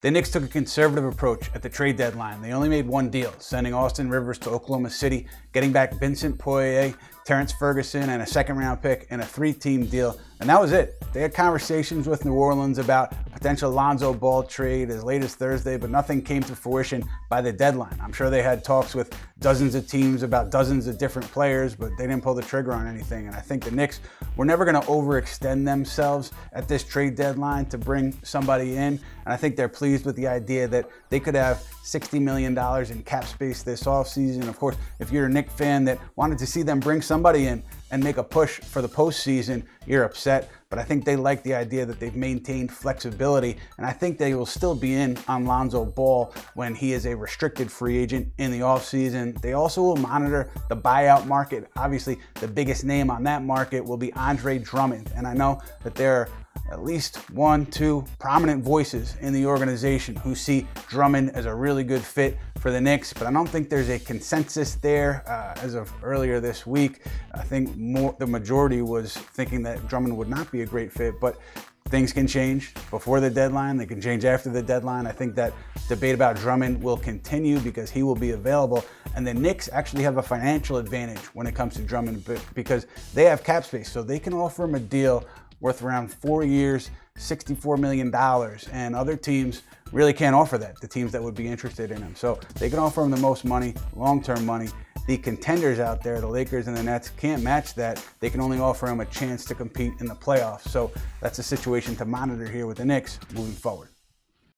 The Knicks took a conservative approach at the trade deadline. They only made one deal, sending Austin Rivers to Oklahoma City, getting back Vincent Poirier, Terrence Ferguson, and a second-round pick in a 3-team deal. And that was it. They had conversations with New Orleans about a potential Lonzo Ball trade as late as Thursday, but nothing came to fruition by the deadline. I'm sure they had talks with dozens of teams about dozens of different players, but they didn't pull the trigger on anything. And I think the Knicks were never going to overextend themselves at this trade deadline to bring somebody in. And I think they're pleased with the idea that they could have $60 million in cap space this offseason. Of course, if you're a Knicks fan that wanted to see them bring somebody in and make a push for the postseason, you're upset. But I think they like the idea that they've maintained flexibility, and I think they will still be in on Lonzo Ball when he is a restricted free agent in the offseason. They also will monitor the buyout market. Obviously, the biggest name on that market will be Andre Drummond, and I know that there are at least 1-2 prominent voices in the organization who see Drummond as a really good fit for the Knicks, but I don't think there's a consensus there as of earlier this week. I think the majority was thinking that Drummond would not be a great fit, but things can change before the deadline. They can change after the deadline. I think that debate about Drummond will continue because he will be available. And the Knicks actually have a financial advantage when it comes to Drummond because they have cap space, so they can offer him a deal worth around 4 years, $64 million, and other teams really can't offer that, the teams that would be interested in him. So they can offer him the most money, long-term money. The contenders out there, the Lakers and the Nets, can't match that. They can only offer him a chance to compete in the playoffs. So that's a situation to monitor here with the Knicks moving forward.